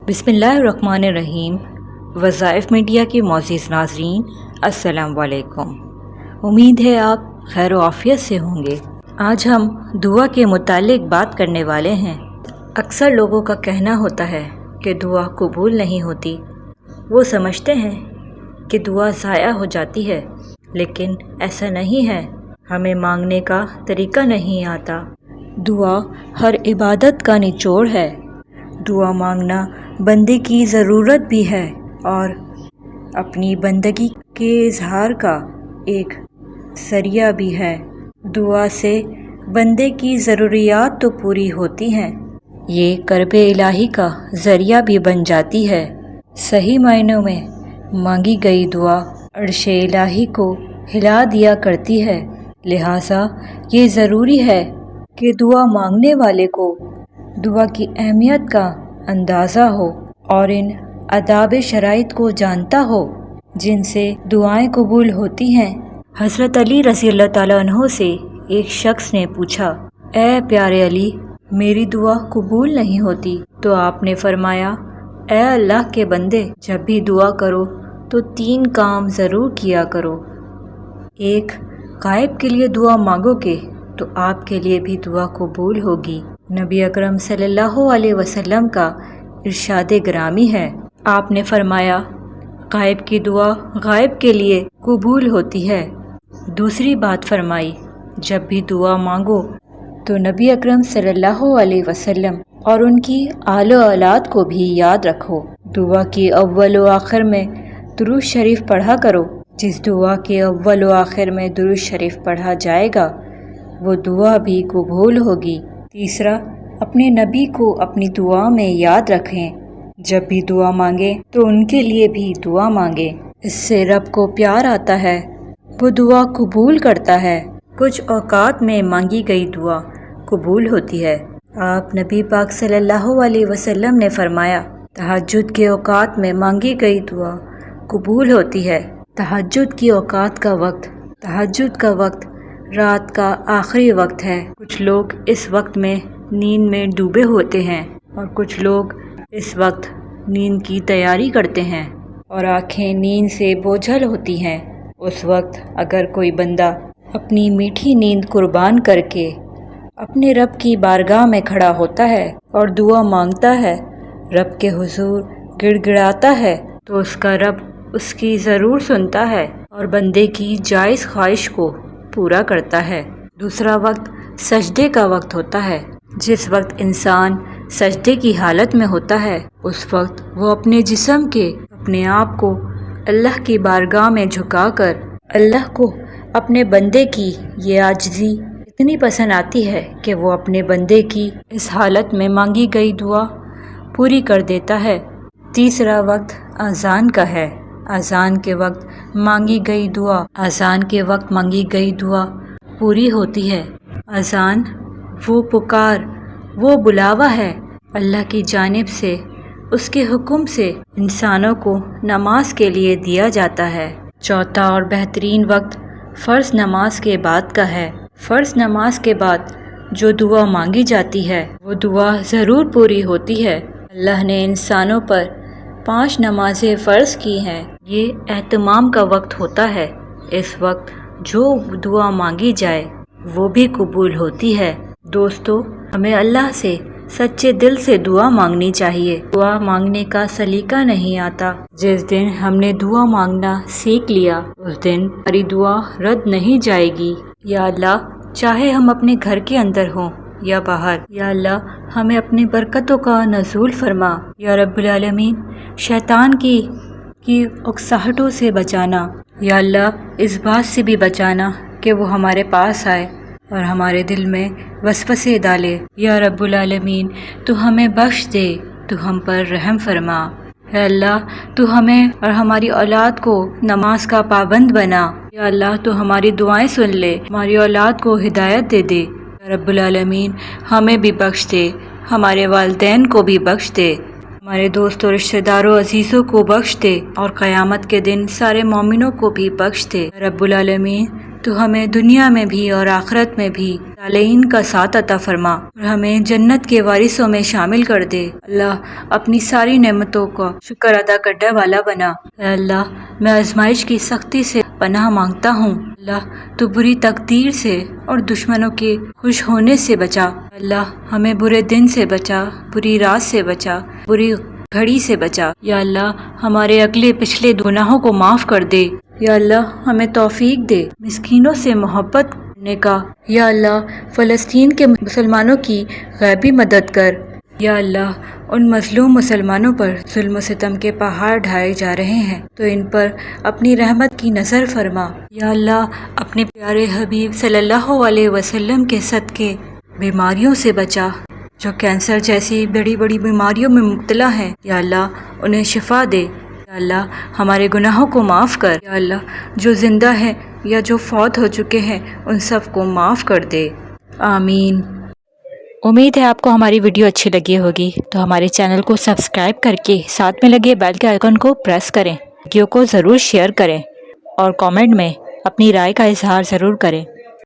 बिस्मिल्लाहिर्रहमानिर्रहीम। वज़ाइफ मीडिया के मोअज़्ज़िज़ नाज़रीन, अस्सलाम वालेकुम। उम्मीद है आप खैर आफ़ियत से होंगे। आज हम दुआ के मुतालिक बात करने वाले हैं। अक्सर लोगों का कहना होता है कि दुआ कबूल नहीं होती। वो समझते हैं कि दुआ ज़ाया हो जाती है, लेकिन ऐसा नहीं है। हमें मांगने का तरीका नहीं आता। दुआ हर इबादत का निचोड़ है। दुआ मांगना बंदे की ज़रूरत भी है और अपनी बंदगी के इजहार का एक ज़रिया भी है। दुआ से बंदे की ज़रूरियात तो पूरी होती हैं, ये कर्बे इलाही का ज़रिया भी बन जाती है। सही मायनों में मांगी गई दुआ अर्शे इलाही को हिला दिया करती है। लिहाजा ये ज़रूरी है कि दुआ मांगने वाले को दुआ की अहमियत का अंदाज़ा हो और इन आदाब शराइत को जानता हो जिनसे दुआएं कबूल होती हैं। हज़रत अली रज़ी अल्लाह ताला अन्हो से एक शख्स ने पूछा, ए प्यारे अली, मेरी दुआ कबूल नहीं होती। तो आपने फरमाया, ए अल्लाह के बंदे, जब भी दुआ करो तो 3 काम ज़रूर किया करो। 1, गायब के लिए दुआ मांगोगे तो आपके लिए भी दुआ कबूल होगी। नबी अकरम सल्लल्लाहु अलैहि वसल्लम का इरशाद ग्रामी है, आपने फरमाया, गायब की दुआ गायब के लिए कबूल होती है। दूसरी बात फरमाई, जब भी दुआ मांगो तो नबी अकरम सल्लल्लाहु अलैहि वसल्लम और उनकी आलो औलाद को भी याद रखो। दुआ की अव्वल व आखिर में दुरूद शरीफ पढ़ा करो। जिस दुआ के अव्वल व आखिर में दुरूद शरीफ पढ़ा जाएगा वो दुआ भी कबूल होगी। तीसरा, अपने नबी को अपनी दुआ में याद रखें। जब भी दुआ मांगे तो उनके लिए भी दुआ मांगे। इससे रब को प्यार आता है, वो दुआ कबूल करता है। कुछ औकात में मांगी गई दुआ कबूल होती है। आप नबी पाक सल्लल्लाहु अलैहि वसल्लम ने फरमाया, तहज्जुद के औकात में मांगी गई दुआ कबूल होती है। तहज्जुद का वक्त रात का आखिरी वक्त है। कुछ लोग इस वक्त में नींद में डूबे होते हैं और कुछ लोग इस वक्त नींद की तैयारी करते हैं और आंखें नींद से बोझल होती हैं। उस वक्त अगर कोई बंदा अपनी मीठी नींद कुर्बान करके अपने रब की बारगाह में खड़ा होता है और दुआ मांगता है, रब के हुजूर गिड़गिड़ाता है, तो उसका रब उसकी ज़रूर सुनता है और बंदे की जायज़ ख्वाहिश को पूरा करता है। दूसरा वक्त सजदे का वक्त होता है। जिस वक्त इंसान सजदे की हालत में होता है, उस वक्त वो अपने जिस्म के अपने आप को अल्लाह की बारगाह में झुकाकर अल्लाह को अपने बंदे की ये आजिज़ी इतनी पसंद आती है कि वो अपने बंदे की इस हालत में मांगी गई दुआ पूरी कर देता है। तीसरा वक्त अज़ान का है। अज़ान के वक्त मांगी गई दुआ पूरी होती है। अज़ान वो पुकार, वो बुलावा है अल्लाह की जानिब से, उसके हुक्म से इंसानों को नमाज के लिए दिया जाता है। चौथा और बेहतरीन वक्त फ़र्ज़ नमाज के बाद का है। फ़र्ज़ नमाज के बाद जो दुआ मांगी जाती है वो दुआ ज़रूर पूरी होती है। अल्लाह ने इंसानों पर 5 नमाज़ें फ़र्ज़ की हैं। ये एहतमाम का वक्त होता है। इस वक्त जो दुआ मांगी जाए वो भी कबूल होती है। दोस्तों, हमें अल्लाह से सच्चे दिल से दुआ मांगनी चाहिए। दुआ मांगने का सलीका नहीं आता। जिस दिन हमने दुआ मांगना सीख लिया उस दिन हमारी दुआ रद्द नहीं जाएगी। या अल्लाह, चाहे हम अपने घर के अंदर हों या बाहर, या अल्लाह हमें अपनी बरकतों का नज़ूल फरमा। या रब्बुल आलमीन, शैतान की उकसाहटों से बचाना। या अल्लाह, इस बात से भी बचाना कि वो हमारे पास आए और हमारे दिल में वसवसे डाले। या रब्बुल आलमीन, तू हमें बख्श दे, तू हम पर रहम फरमा। या अल्लाह, तू हमें और हमारी औलाद को नमाज का पाबंद बना। या अल्लाह, तू हमारी दुआएं सुन ले, हमारी औलाद को हिदायत दे दे। या रब्बुल आलमीन, हमें भी बख्श दे, हमारे वालिदैन को भी बख्श दे, ہمارے دوستوں رشتہ داروں عزیزوں کو بخش دے اور قیامت کے دن سارے مومنوں کو بھی بخش دے رب العالمین۔ تو ہمیں دنیا میں بھی اور آخرت میں بھی صالحین کا ساتھ عطا فرما اور ہمیں جنت کے وارثوں میں شامل کر دے۔ اللہ اپنی ساری نعمتوں کا شکر ادا کرنے والا بنا۔ اے اللہ میں آزمائش کی سختی سے پناہ مانگتا ہوں۔ اللہ تو بری تقدیر سے اور دشمنوں کے خوش ہونے سے بچا۔ اللہ ہمیں برے دن سے بچا، بری رات سے بچا، بری گھڑی سے بچا۔ یا اللہ ہمارے اگلے پچھلے گناہوں کو معاف کر دے۔ یا اللہ ہمیں توفیق دے مسکینوں سے محبت کرنے کا۔ یا اللہ فلسطین کے مسلمانوں کی غیبی مدد کر۔ یا اللہ ان مظلوم مسلمانوں پر ظلم و ستم کے پہاڑ ڈھائے جا رہے ہیں تو ان پر اپنی رحمت کی نظر فرما۔ یا اللہ اپنے پیارے حبیب صلی اللہ علیہ وسلم کے صدقے بیماریوں سے بچا، جو کینسر جیسی بڑی بڑی بیماریوں میں مبتلا ہیں۔ یا اللہ انہیں شفا دے۔ یا اللہ ہمارے گناہوں کو معاف کر۔ یا اللہ جو زندہ ہیں یا جو فوت ہو چکے ہیں ان سب کو معاف کر دے، آمین۔ امید ہے آپ کو ہماری ویڈیو اچھی لگی ہوگی، تو ہمارے چینل کو سبسکرائب کر کے ساتھ میں لگے بیل کے آئیکن کو پریس کریں، ویڈیو کو ضرور شیئر کریں اور کامنٹ میں اپنی رائے کا اظہار ضرور کریں۔